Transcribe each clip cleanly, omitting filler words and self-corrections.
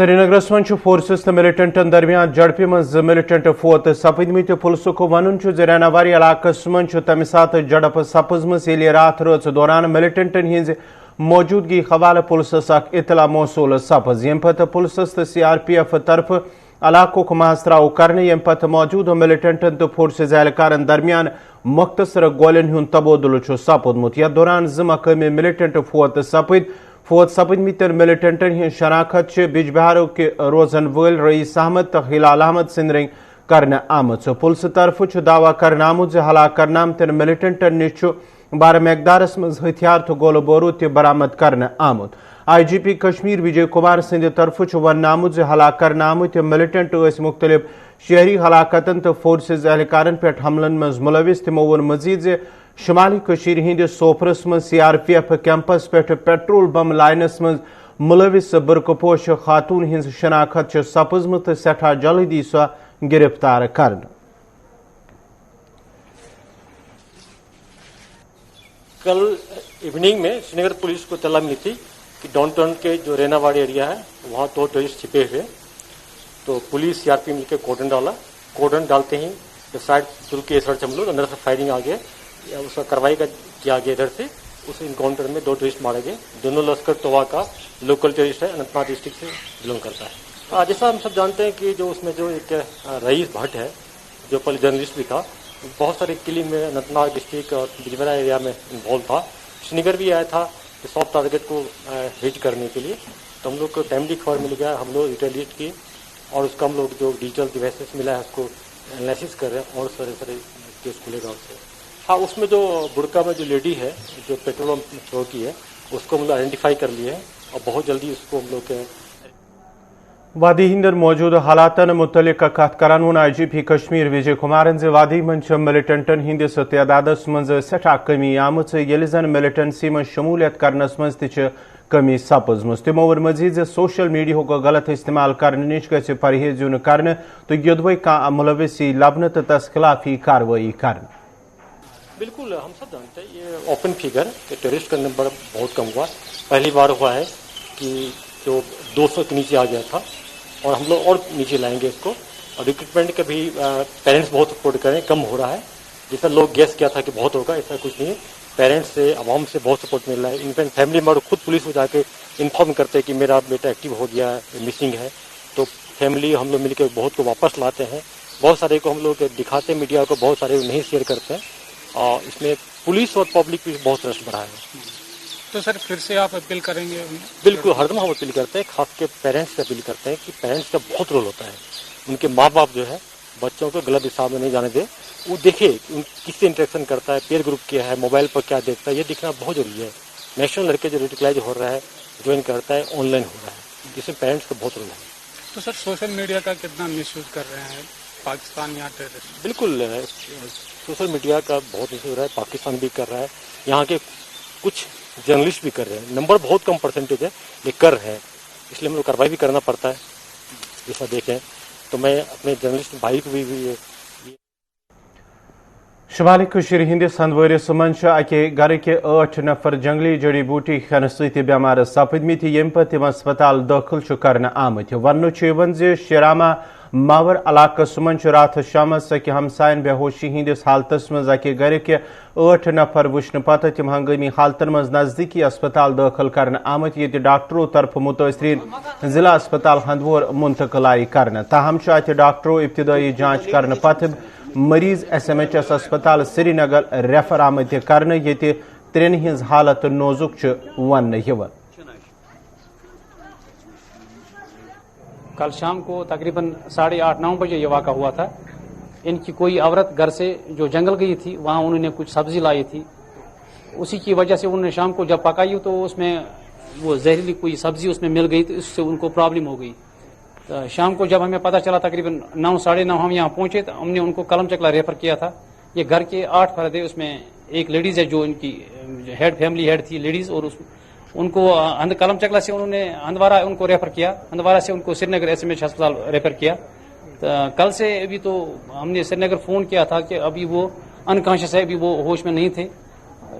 سرینگرس من فورسز تو ملٹنٹن درمیان جڑپہ من ملٹنٹ فوت سپدمت پولیسک ون ریناواری علاقس من تمہ سات جڑپ سپزم رات رٲژ دوران ملٹنٹن ہز موجودگی حوالہ پولیسس اخ اطلاع موصول سپز یم پتہ پولیسس تو CRPF طرف علاقہ محاصرہ کرنے یم پتہ موجودہ ملٹنٹن تو فورسز اہلکارن درمیان مختصر گولین ہند تبادلہ سپودمت یتھ دوران زٕ مقامی ملٹنٹ فوت سپدمتن ملٹنٹن ہند شناخت بج بہارو کے روزن ول رئیس احمد تو ہلال احمد سندرنگ کرنے آمت پولیس طرف دعوی کرنے آمت ہلاک کرنے آمتن ملٹنٹن نش بار مقدارس مز ہتھیار تو گولہ بورود تہ برآمد کرنے آمت IGP کشمیر وجے کمار سند طرف ون آمت ہلاک کرنے آمت ملٹنٹ مختلف شہری ہلاکتن تو فورسز اہلکارن پہ حملن مز ملوث تمو ون مزید شمالی کشیر ہندس سوپرس من CRPF کیمپس پہ پیٹرول بم لائنس من ملوث برقع پوش خاتون ہز شناخت سپزمت تو سٹھا جلدی سو گرفتار کرنا. کل ایوننگ میں سری نگر پولیس کو اطلاع ملی تھی کہ ڈاؤن ٹاؤن کے جو ریناواڑی ایریا ہے وہاں 2 ٹیررسٹ چھپے ہوئے. تو پولیس CRP مل کے کورڈن ڈالا. کورڈن ڈالتے ہی سائڈ چل کے سڑک ہم لوگ اندر سے فائرنگ آ گیا, اس کا کارروائی کیا گیا. ادھر سے اس انکاؤنٹر میں 2 ٹیررسٹ مارے گئے. دونوں لشکر طوا کا لوکل ٹیررسٹ ہے, اننت ناگ ڈسٹرکٹ سے بلونگ کرتا ہے. جیسا ہم سب جانتے ہیں کہ جو اس میں جو ایک رئیس بھٹ ہے جو پہلے جرنلسٹ بھی تھا, بہت سارے کلنگ میں اننت ناگ ڈسٹرکٹ اور بجبرا ایریا میں انوالو تھا. سری نگر بھی آیا تھا سافٹ ٹارگیٹ کو ہٹ کرنے کے لیے. تو ہم لوگ کو ٹائملی خبر مل گیا, ہم لوگ ریٹیلیٹ کیے اور اس کا ہم لوگ جو ڈیجیٹل ڈیوائسز ملا ہے اس کو انالیسس کر رہے ہیں اور سارے کیس کھلے گا اس سے. ہاں, اس میں جو برقع میں جو لیڈی ہے جو پیٹرول تھرو کی ہے اس کو ہم لوگ آئیڈینٹیفائی کر لیے ہیں اور بہت جلدی اس کو ہم لوگ وادی ہندر موجود حالاتن متعلق کت کران ون IGP کشمیر وجے کمارن وادی من ملٹنٹن ہندس تعدادس من سٹھا کمی آمت یل زن ملٹنسی من شمولیت کرنس من کمی سپزم. تمو ون مزید سوشل میڈیا کو غلط استعمال کرنے نش گژھِ پرہیز یون کرنے تو یدوے کانٛہہ ملوثی لبنہ تو تس خلافی کاروٲیی کرنے. بالکل ہم سب جانتے ہیں یہ اوپن فگر کہ ٹیررسٹ کا نمبر بہت کم ہوا. پہلی بار ہوا ہے کہ جو 200 کے نیچے آ گیا تھا اور ہم لوگ اور نیچے لائیں گے اس کو. اور ریکروٹمنٹ کا بھی پیرنٹس بہت سپورٹ کریں, کم ہو رہا ہے. جیسا لوگ گیس کیا تھا کہ بہت ہوگا, ایسا کچھ نہیں. پیرنٹس سے عوام سے بہت سپورٹ مل رہا ہے. انفیکٹ فیملی ممبر خود پولیس کو جا کے انفارم کرتے ہیں کہ میرا بیٹا ایکٹیو ہو گیا ہے, مسنگ ہے. تو فیملی ہم لوگ مل کے بہت کو واپس لاتے ہیں. بہت سارے کو ہم لوگ دکھاتے ہیں میڈیا کو, بہت سارے نہیں شیئر کرتے ہیں. اور اس میں پولیس اور پبلک بھی بہت رش بڑھا ہے. تو سر پھر سے آپ اپیل کریں گے؟ بالکل, ہر دم ہم اپیل کرتے ہیں, خاص کے پیرنٹس سے اپیل کرتے ہیں کہ پیرنٹس کا بہت رول ہوتا ہے. ان کے ماں باپ جو ہے بچوں کو غلط دشا میں نہیں جانے دے. وہ دیکھے کس سے انٹریکشن کرتا ہے, پیئر گروپ کیا ہے, موبائل پر کیا دیکھتا ہے, یہ دیکھنا بہت ضروری ہے. نیشنل لڑکے جو ریڈیکلائز ہو رہا ہے, جوائن کرتا ہے, آن لائن ہو رہا ہے, جس میں پیرنٹس کا بہت رول ہے. تو سر سوشل میڈیا کا کتنا مس یوز کر رہے ہیں پاکستان یہاں ٹیررسٹ؟ بالکل, سوشل میڈیا کا بہت مس ہو رہا ہے. پاکستان بھی کر رہا ہے, یہاں کے کچھ جرنلسٹ بھی کر رہے ہیں. نمبر بہت کم پرسنٹیج ہے لیکن کر رہے ہیں, اس لیے ہم لوگ کارروائی بھی کرنا پڑتا ہے. جیسا دیکھیں تو میں اپنے جرنلسٹ بھائی کو بھی شمالی کشیر ہندس ہندوارس من اکہ گھر کے 8 نفر جنگلی جڑی بوٹی کھینہ ستۍ بیمار سپدمت یم پتہ تم ہسپتال داخل کرنے آمت. ون شیراما ماور علاقس من رات شامس اکہ ہمسائن بے ہوشی ہندس حالتس من اکہ گھر کے 8 نفر وچھنے پتہ تم ہنگامی حالتن من نزدیکی اسپتال داخل کرنے آمت, یہ ڈاکٹروں طرف متاثرین ضلع اسپتال ہندوور منتقل آئی کرنے. تاہم ات ڈاکٹروں ابتدائی جانچ کرنے پتہ مریض SMHS اسپتال سری نگر ریفر آمت کرنے, یہ 3 ہز حالت نوزک ون. کل شام کو تقریباً 8:30-9 بجے یہ واقعہ ہوا تھا. ان کی کوئی عورت گھر سے جو جنگل گئی تھی, وہاں انہوں نے کچھ سبزی لائی تھی, اسی کی وجہ سے انہوں نے شام کو جب پکائی تو اس میں وہ زہریلی کوئی سبزی اس میں مل گئی, تو اس سے ان کو پرابلم ہو گئی. شام کو جب ہمیں پتہ چلا تقریباً 9-9:30 ہم یہاں پہنچے تو ہم نے ان کو کلم چکلا ریفر کیا تھا. یہ گھر کے 8 فرد ہے, اس میں ایک لیڈیز ہے جو ان کی فیملی ہیڈ تھی لیڈیز, اور ان کو کلم چکلا سے انہوں نے ہندوارہ ان کو ریفر کیا, ہندوارہ سے ان کو سری نگر SMH ہسپتال ریفر کیا. کل سے ابھی تو ہم نے سری نگر فون کیا تھا کہ ابھی وہ انکانشیس ہے, ابھی وہ ہوش میں نہیں تھے,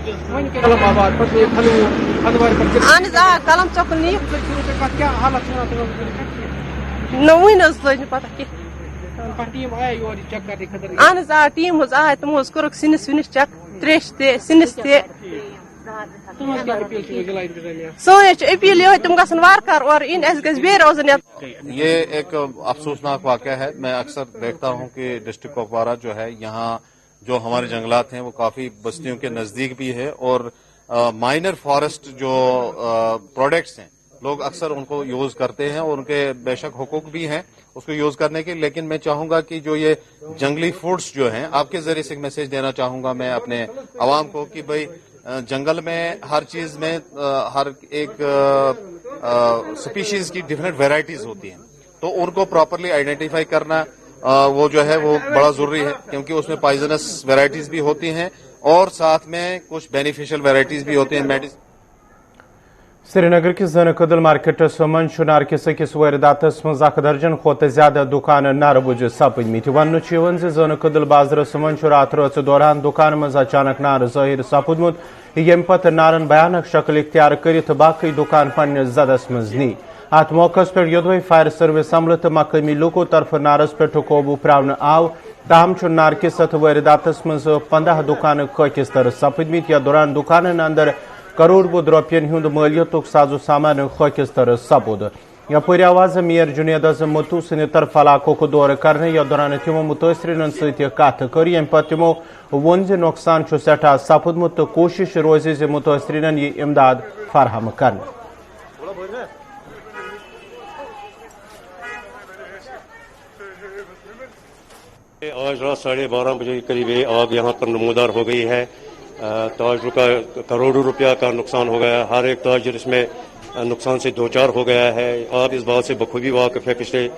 اہن حظ قلم چۄکُن نِیِکھ نہ وٕنۍ حظ لٔج نہٕ پتہ کینٛہہ اہن حظ ٹیٖم حظ آے تِمو حظ کوٚرُکھ سِنِس وِنِس چَک تریش تہِ سِنِس تہِ سٲنۍ حظ چھِ اپیٖل یِہوٚے تِم گژھن وارٕکار اورٕ یِنۍ اَسہِ گژھِ بیٚیہِ روزُن یہ ایک افسوسناک واقعہ ہے. میں اکثر دیکھتا ہوں کہ ڈسٹرکٹ کپوارہ جو ہے یہاں جو ہمارے جنگلات ہیں وہ کافی بستیوں کے نزدیک بھی ہے اور مائنر فارسٹ جو پروڈکٹس ہیں لوگ اکثر ان کو یوز کرتے ہیں اور ان کے بے شک حقوق بھی ہیں اس کو یوز کرنے کے. لیکن میں چاہوں گا کہ جو یہ جنگلی فوڈس جو ہیں آپ کے ذریعے سے ایک میسج دینا چاہوں گا میں اپنے عوام کو کہ بھائی جنگل میں ہر چیز میں ہر ایک سپیشیز کی ڈفرینٹ ویرائٹیز ہوتی ہیں تو ان کو پراپرلی آئیڈینٹیفائی کرنا وہ جو ہے وہ بڑا ضروری ہے کیونکہ اس میں پائزنس ویرائٹیز بھی ہوتی ہیں اور ساتھ میں کچھ بینیفیشل ویرائٹیز بھی ہوتی ہیں. سری نگر کس زن کدل مارکیٹس من نارکس اکس وارداتس مز 1 درجن کھوتہ زیادہ دکان نار گج سپدمت. ون زن کدل بازرس من رات رٲژ دوران دکان مز اچانک نار ظاہر سپدمت یم پتہ نارن بھیانک شکل اختیار کرت باقی دکان پنس زدس مز نی. ات موقع پہ یودوے فائر سروس عملہ تو مقامی لوکو طرف نارس پہ قوبو پراؤن آو تاہم نار کس ات وارداتس مز 15 دکان خاکس تر سپدمت. یا دوران دکانن اندر کروڑ بود روپین ہند مالیتک ساز و سامان خاکس تر سپود. یپر آواز میر جنید اعظم متو سند طرف علاقوں کو دور کرنے یا دوران تمو متاثرین ست کت کر یم پتہ تمو ون ز نقصان سٹھا سپدمت تو کوشش روز ز متاثرین یہ امداد فراہم کرنے. آج رات 12:30 بجے کے قریب آگ یہاں پر نمودار ہو گئی ہے. تاجروں کا کروڑوں روپیہ کا نقصان ہو گیا. ہر ایک تاجر اس میں نقصان سے دوچار ہو گیا ہے. آپ اس بات سے بخوبی واقف ہے پچھلے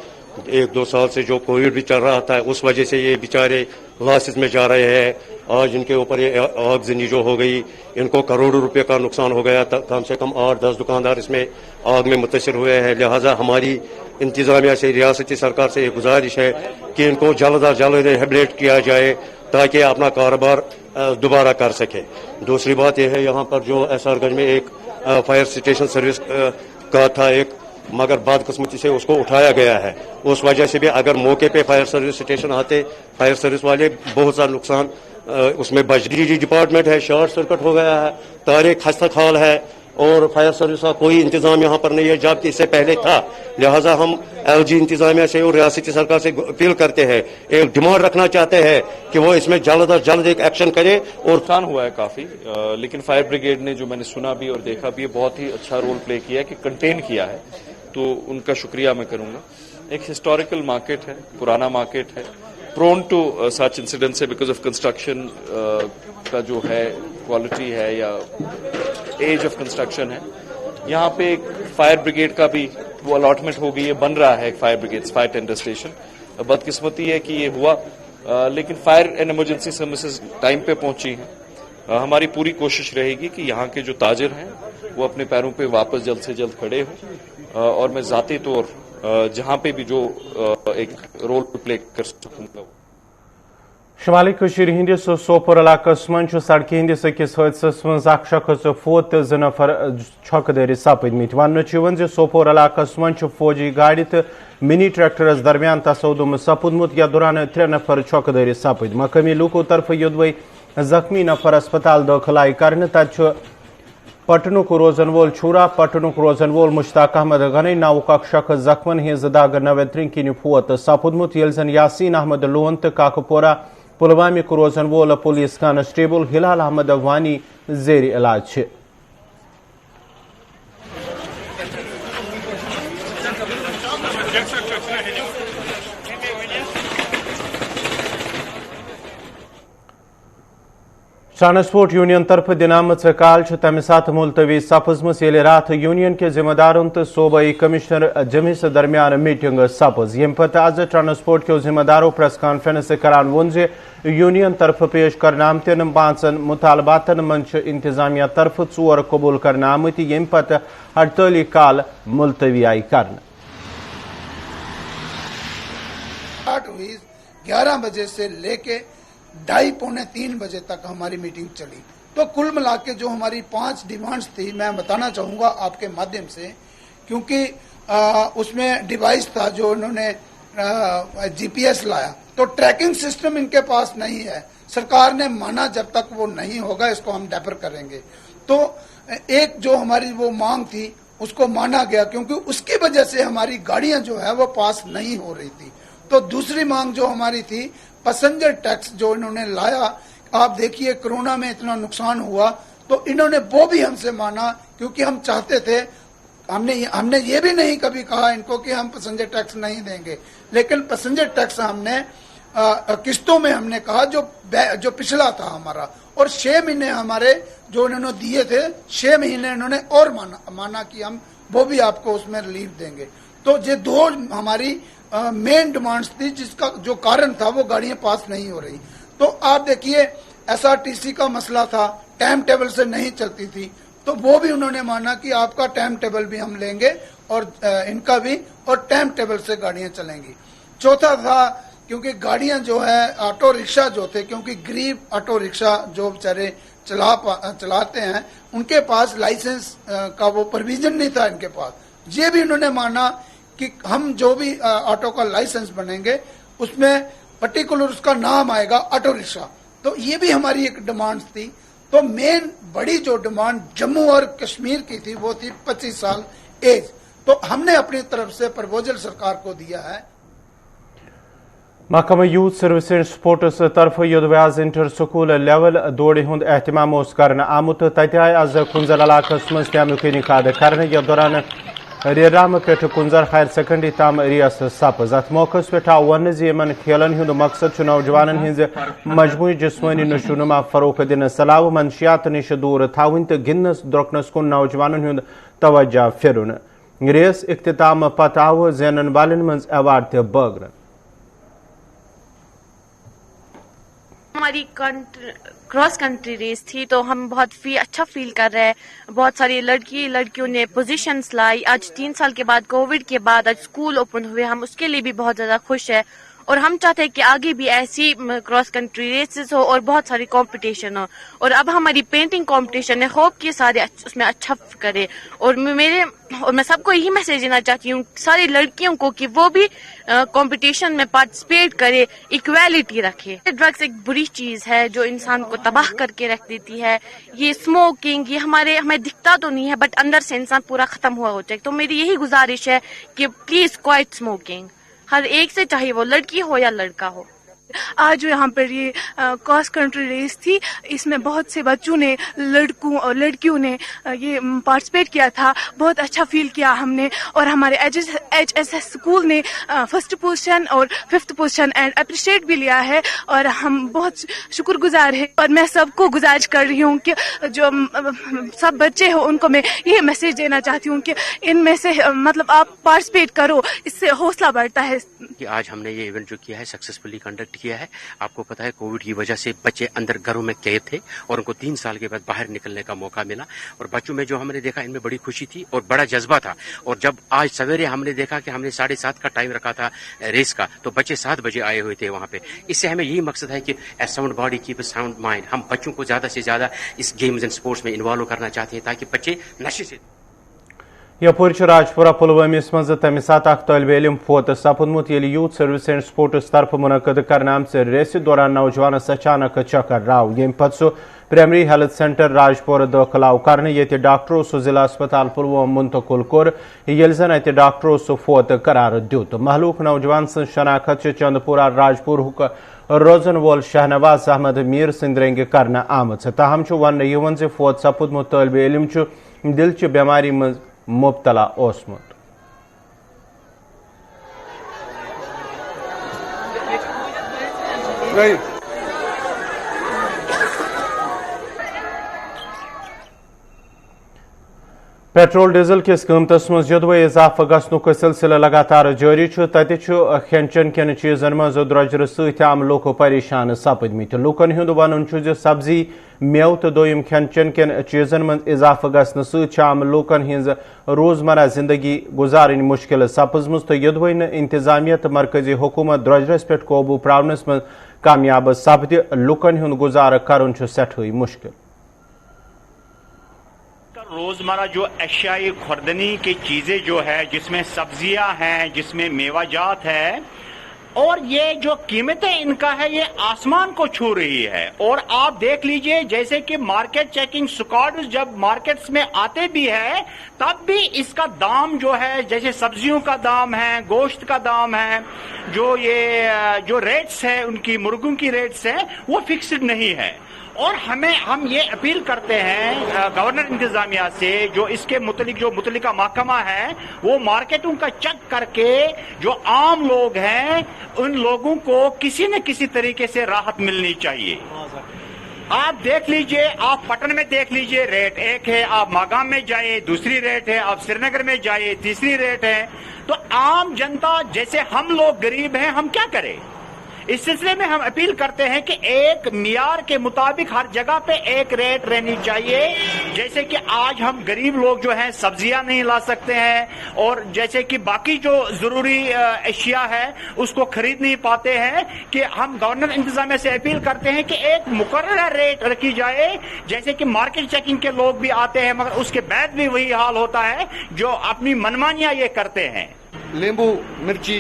1-2 سال سے جو کووڈ بھی چل رہا تھا اس وجہ سے یہ بیچارے لاسز میں جا رہے ہیں. آج ان کے اوپر یہ آگ زنی جو ہو گئی ان کو کروڑوں روپے کا نقصان ہو گیا. کم سے کم 8-10 دکاندار اس میں آگ میں متاثر ہوئے ہیں. لہٰذا ہماری انتظامیہ سے ریاستی سرکار سے یہ گزارش ہے کہ ان کو جلد از جلد ریہیبلیٹ کیا جائے تاکہ اپنا کاروبار دوبارہ کر سکے. دوسری بات یہ ہے یہاں پر جو ایس آر گنج میں ایک فائر اسٹیشن سروس کا تھا ایک مگر بدقسمتی سے اس کو اٹھایا گیا ہے. اس وجہ سے بھی اگر موقع پہ فائر سروس اسٹیشن آتے فائر سروس والے بہت سا نقصان اس میں بجلی ڈپارٹمنٹ ہے شارٹ سرکٹ ہو گیا ہے تارے خستہ خال ہے اور فائر سروس کا کوئی انتظام یہاں پر نہیں ہے جبکہ اس سے پہلے تھا. لہٰذا ہم ایل جی انتظامیہ سے اور ریاستی سرکار سے اپیل کرتے ہیں ایک ڈیمانڈ رکھنا چاہتے ہیں کہ وہ اس میں جلد از جلد ایک ایکشن کرے. اور نقصان ہوا ہے کافی لیکن فائر بریگیڈ نے جو میں نے سنا بھی اور دیکھا بھی بہت ہی اچھا رول پلے کیا ہے کہ کنٹین کیا ہے تو ان کا شکریہ میں کروں گا. ایک ہسٹوریکل مارکیٹ ہے پرانا مارکیٹ ہے prone to such incidents ہے because of construction کا جو ہے کوالٹی ہے یا ایج آف کنسٹرکشن ہے. یہاں پہ ایک فائر بریگیڈ کا بھی وہ الاٹمنٹ ہو گئی ہے بن رہا ہے ایک fire brigade fire tender station. بدقسمتی ہے کہ یہ ہوا لیکن fire and emergency services time پہ پہنچی ہیں. ہماری پوری کوشش رہے گی کہ یہاں کے جو تاجر ہیں وہ اپنے پیروں پہ واپس جلد سے جلد کھڑے ہوں اور میں ذاتی طور جہاں پہ بھی جو ایک رول پلے کر سکوں گا. شمالی کشیر ہندس سوپور علاقس من سڑکہ ہندس اکس حادثس من اخ شخص فوت تو 2 نفر چھکہ دٲرِتھ سپدمت. ون سوپور علاقس من فوجی گاڑی تو منی ٹریکٹرس درمیان تصادم سپدمت یا دوران 3 نفر چھکہ دٲرِتھ سپد. مقامی لوکو طرف یودوے زخمی نفر اسپتال داخل آئی کرنے. تت پٹنک روزن وول چھورا پٹنک روزن وول مشتاق احمد غنی ناوک اخ شخص زخمن ہز داغ نویترین کن فوت سپدمت یل زن یاسین احمد لون تو کاکپورہ پلوامک روزن وول پولیس کانسٹیبل ہلال احمد وانی زیر علاج. ٹرانسپورٹ یونین طرف دن آمت کال تمہ سات ملتوی سپزمس یل رات یونین کے ذمہ دارن تو صوبائی کمشنر جمعس درمیان میٹنگ سپز. یم پتہ آز ٹرانسپورٹ کے ذمہ داروں پریس کانفرنس کران وون یونین طرف پیش کرنے آمتن 5 مطالباتن من انتظامیہ طرف 4 قبول کرنے آمت. یم پتہ ہڑتالی کال ملتوی آئی کرنے. 11 بجے سے لے کے 2:30 پونے 3 بجے تک ہماری میٹنگ چلی. تو کل ملا کے جو ہماری 5 ڈیمانڈز تھی میں بتانا چاہوں گا آپ کے مادھیم سے, کیونکہ اس میں ڈیوائس تھا جو انہوں نے جی پی ایس لایا, تو ٹریکنگ سسٹم ان کے پاس نہیں ہے. سرکار نے مانا جب تک وہ نہیں ہوگا اس کو ہم ڈیپر کریں گے. تو ایک جو ہماری وہ مانگ تھی اس کو مانا گیا, کیونکہ اس کی وجہ سے ہماری گاڑیاں جو ہے وہ پاس نہیں ہو رہی تھی. تو دوسری مانگ جو ہماری تھی پیسنجر ٹیکس جو انہوں نے لایا, آپ دیکھیے کرونا میں اتنا نقصان ہوا تو انہوں نے وہ بھی ہم سے مانا, کیونکہ ہم چاہتے تھے, ہم نے یہ بھی نہیں کبھی کہا ان کو کہ ہم پیسنجر ٹیکس نہیں دیں گے, لیکن پیسنجر ٹیکس ہم نے قسطوں میں ہم نے کہا جو پچھلا تھا ہمارا, اور 6 مہینے ہمارے جو انہوں نے دیے تھے 6 مہینے انہوں نے اور مانا کہ ہم وہ بھی آپ کو اس میں ریلیف دیں گے. تو یہ 2 ہماری مین ڈیمانڈز تھی, جس کا جو کارن تھا وہ گاڑیاں پاس نہیں ہو رہی. تو آپ دیکھیے ایس آر ٹی سی کا مسئلہ تھا, ٹائم ٹیبل سے نہیں چلتی تھی, تو وہ بھی انہوں نے مانا کہ آپ کا ٹائم ٹیبل بھی ہم لیں گے اور ان کا بھی, اور ٹائم ٹیبل سے گاڑیاں چلیں گی. چوتھا تھا کیونکہ گاڑیاں جو ہے آٹو رکشا جو تھے, کیونکہ غریب آٹو رکشا جو بیچارے چلاتے ہیں ان کے پاس لائسنس کا وہ پرویژن نہیں تھا ان کے پاس. یہ بھی انہوں نے مانا کہ ہم جو بھی آٹو کا لائسنس بنیں گے اس میں پرٹیکولر اس کا نام آئے گا آٹو رکشا. تو یہ بھی ہماری ایک ڈیمانڈ تھی. تو مین بڑی جو ڈیمانڈ جموں اور کشمیر کی تھی وہ تھی 25 سال ایج. تو ہم نے اپنی طرف سے پروپوزل سرکار کو دیا ہے. محکمہ یوتھ سروس اینڈ سپورٹس طرف یودوے آز انٹر سکول لیول دوڑ ہند اہتمام کرنے آمت. تتہ آئی آز کنزر علاقس مز تمیک انعقاد کرنے, یتھ دوران ریرام پہ کنزر ہائر سیکنڈری تام ریس سپز. ات موقع پہ آو ون ان کھیلن ہند مقصد نوجوان ہز مجموعی جسمانی نشو نما فروغ دن, صلاح منشیات نش دور تھون تو گندنس درکنس کن نوجوان ہند توجہ پھرن. ریس اختتام پتہ آو زینن والن مز ایوارڈ تہ بٲگرن. ہماری کراس کنٹری ریس تھی تو ہم بہت اچھا فیل کر رہے ہیں. بہت ساری لڑکیوں نے پوزیشنز لائی. آج 3 سال کے بعد کووڈ کے بعد آج اسکول اوپن ہوئے, ہم اس کے لیے بھی بہت زیادہ خوش ہیں. اور ہم چاہتے ہیں کہ آگے بھی ایسی کراس کنٹری ریسز ہو اور بہت ساری کمپٹیشن ہو. اور اب ہماری پینٹنگ کمپٹیشن ہے, ہوپ کہ سارے اس میں اچھا کرے. اور میں سب کو یہی میسج دینا چاہتی ہوں ساری لڑکیوں کو کہ وہ بھی کمپٹیشن میں پارٹیسپیٹ کرے, ایکویلٹی رکھے. ڈرگس ایک بری چیز ہے جو انسان کو تباہ کر کے رکھ دیتی ہے. یہ اسموکنگ یہ ہمیں دکھتا تو نہیں ہے بٹ اندر سے انسان پورا ختم ہوا ہوتا ہے. تو میری یہی گزارش ہے کہ پلیز کوائٹ اسموکنگ ہر ایک سے, چاہے وہ لڑکی ہو یا لڑکا ہو. آج یہاں پر یہ کراس کنٹری ریس تھی, اس میں بہت سے بچوں نے لڑکوں اور لڑکیوں نے یہ پارٹیسپیٹ کیا تھا. بہت اچھا فیل کیا ہم نے. اور ہمارے ایچ ایس ایس اسکول نے 1st پوزیشن اور 5th پوزیشن اینڈ اپریشیٹ بھی لیا ہے, اور ہم بہت شکر گزار ہیں. اور میں سب کو گزارش کر رہی ہوں کہ جو سب بچے ہو ان کو میں یہ میسج دینا چاہتی ہوں کہ ان میں سے مطلب آپ پارٹیسپیٹ کرو, اس سے حوصلہ بڑھتا ہے. کہ آج ہم نے یہ ایونٹ جو کیا ہے سکسیسفلی کنڈکٹ کیا ہے. آپ کو پتا ہے کووڈ کی وجہ سے بچے اندر گھروں میں قید تھے اور ان کو 3 سال کے بعد باہر نکلنے کا موقع ملا, اور بچوں میں جو ہم نے دیکھا ان میں بڑی خوشی تھی اور بڑا جذبہ تھا. اور جب آج سویرے ہم نے دیکھا کہ ہم نے 7:30 کا ٹائم رکھا تھا ریس کا, تو بچے 7 بجے آئے ہوئے تھے وہاں پہ. اس سے ہمیں یہی مقصد ہے کہ a sound body keep a sound mind, ہم بچوں کو زیادہ سے زیادہ اس گیمز اینڈ سپورٹس میں انوالو کرنا چاہتے ہیں تاکہ بچے نشے سے. یپور راجپورہ پلوامس مز تمہ سات اخ طالب علم فوت سپدمت یل یوتھ سروس اینڈ سپورٹس طرف منعقد کرنے آمژ ریسہ دوران نوجوانس اچانک چکر راو, یم پتہ سہ پرائمری ہیلتھ سینٹر راجپورہ داخل آو کرنے یت ڈاکٹرو سہ ضلع اسپتال پلوام منتقل کور یل زن ات ڈاکٹرو سہ فوت قرار دیت. مہلوک نوجوان سن شناخت چند پورہ راجپور روزن وول شہنواز احمد میر سند رنگ کرنے آمت, تاہم ون زِ فوت سپدمت طالب علم دلچہ بیماری مز مبتلا اوسمت. پیٹرول ڈیزل کس قیمتس مز یدوے اضافہ گھنک سلسلہ لگاتار جاری, تتہ کھین چین کن چیزن مز درجر ست عام لوک پریشان سپدمت. لوکن ہند ون سبزی میو تو دویم کھین چین کن چیزن مز اضافہ گھنہ ست عام لوکن ہز روزمرہ زندگی گزارن مشکل سپزمز, تو یدوے انتظامیہ تو مرکزی حکومت درجرس پہ قوبو پراونس مز کامیاب سپد, لوکن ہند گزار کرن سٹھائی مشکل. روزمرہ جو اشیائی خوردنی کی چیزیں جو ہے, جس میں سبزیاں ہیں, جس میں میوہ جات ہے, اور یہ جو قیمتیں ان کا ہے یہ آسمان کو چھو رہی ہے. اور آپ دیکھ لیجئے جیسے کہ مارکیٹ چیکنگ سکواڈ جب مارکیٹس میں آتے بھی ہے تب بھی اس کا دام جو ہے, جیسے سبزیوں کا دام ہے, گوشت کا دام ہے, جو ریٹس ہے ان کی مرغوں کی ریٹس ہیں وہ فکسڈ نہیں ہے. اور ہم یہ اپیل کرتے ہیں گورنر انتظامیہ سے, جو اس کے متعلق جو متعلقہ محکمہ ہے وہ مارکیٹوں کا چیک کر کے جو عام لوگ ہیں ان لوگوں کو کسی نہ کسی طریقے سے راحت ملنی چاہیے. آپ دیکھ لیجئے, آپ پٹن میں دیکھ لیجئے ریٹ ایک ہے, آپ ماگام میں جائیں دوسری ریٹ ہے, آپ سری نگر میں جائیں تیسری ریٹ ہے. تو عام جنتا جیسے ہم لوگ غریب ہیں ہم کیا کریں؟ اس سلسلے میں ہم اپیل کرتے ہیں کہ ایک معیار کے مطابق ہر جگہ پہ ایک ریٹ رہنی چاہیے. جیسے کہ آج ہم غریب لوگ جو ہیں سبزیاں نہیں لا سکتے ہیں, اور جیسے کہ باقی جو ضروری اشیاء ہے اس کو خرید نہیں پاتے ہیں, کہ ہم گورنر انتظامیہ سے اپیل کرتے ہیں کہ ایک مقررہ ریٹ رکھی جائے. جیسے کہ مارکیٹ چیکنگ کے لوگ بھی آتے ہیں مگر اس کے بعد بھی وہی حال ہوتا ہے, جو اپنی منمانیاں یہ کرتے ہیں. لیمبو مرچی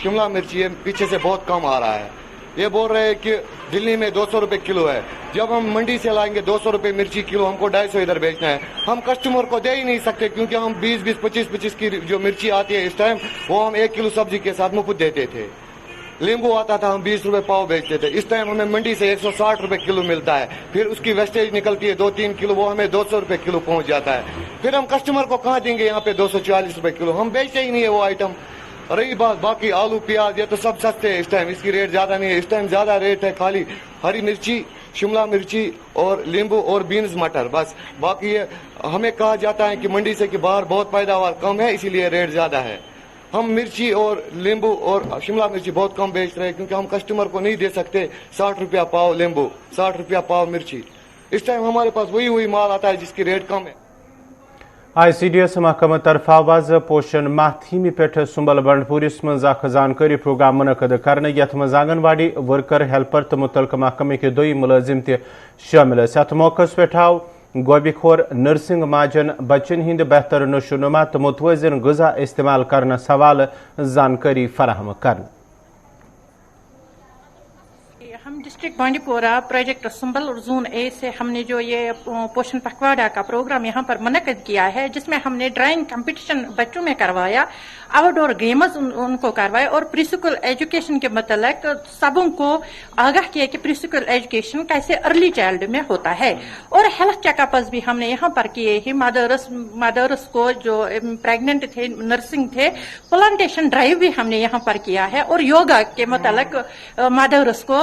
شملہ مرچی پیچھے سے بہت کم آ رہا ہے. یہ بول رہے ہیں کہ دلی میں 200 روپے کلو ہے, جب ہم منڈی سے لائیں گے 200 روپے مرچی کلو, ہم کو 250 ادھر بیچنا ہے. ہم کسٹمر کو دے ہی نہیں سکتے کیونکہ ہم 20-20, 25-25 کی جو مرچی آتی ہے اس ٹائم وہ ہم 1 کلو سبزی کے ساتھ مفت دیتے تھے. لیمبو آتا تھا ہم 20 روپے پاؤ بیچتے تھے, اس ٹائم ہمیں منڈی سے 160 روپے کلو ملتا ہے. پھر اس کی ویسٹیج نکلتی ہے 2-3 کلو, وہ ہمیں 200 روپے کلو پہنچ جاتا ہے. پھر ہم کسٹمر کو کہاں دیں گے یہاں پہ 240 روپے کلو, ہم بیچتے ہی نہیں ہے وہ آئٹم. رہی بات باقی آلو پیاز یہ تو سب سستے ہیں اس ٹائم, اس کی ریٹ زیادہ نہیں ہے. اس ٹائم زیادہ ریٹ ہے خالی ہری مرچی, شملہ مرچی اور لیمبو اور بینز مٹر, بس. باقی یہ ہمیں کہا جاتا ہے کہ منڈی سے کہ باہر بہت پیداوار کم ہے اسی لیے ریٹ زیادہ ہے. ہم مرچی اور لیمبو اور شملہ مرچی بہت کم بیچ رہے ہیں کیونکہ ہم کسٹمر کو نہیں دے سکتے 60 روپیہ پاؤ لیمبو, 60 روپیہ پاؤ مرچی. اس ٹائم ہمارے پاس وہی مال آتا ہے جس کی ریٹ کم ہے. آئی سی ڈی ایس محکمہ طرف آواز پوشن ماہ تھیمہ پہ سنبل بنڈپورس مز زانکاری پروگرام منعقد کرنے, یت مز آنگن واڑی ورکر ہیلپر تو متعلقہ محکمہ کے دوئی ملازم تہ شامل. ات موقع پہ آو گوبی خور نرسنگ ماجن بچن ہند بہتر نشو نما تو متوازن غذا استعمال کرنے حوالہ زانکاری فراہم کرنے. ہم ڈسٹرکٹ بانڈی پورہ پروجیکٹ سنبل اور زون اے سے ہم نے جو یہ پوشن پکواڑا کا پروگرام یہاں پر منعقد کیا ہے, جس میں ہم نے ڈرائنگ کمپٹیشن بچوں میں کروایا, آؤٹ ڈور گیمز ان کو کروائے, اور پری اسکول ایجوکیشن کے متعلق سبوں کو آگاہ کیا کہ پری اسکول ایجوکیشن کیسے ارلی چائلڈ میں ہوتا ہے. اور ہیلتھ چیک اپس بھی ہم نے یہاں پر کیے ہیں. مدرس کو جو پریگننٹ تھے, نرسنگ تھے, پلانٹیشن ڈرائیو بھی ہم نے یہاں پر کیا ہے, اور یوگا کے متعلق مدرس کو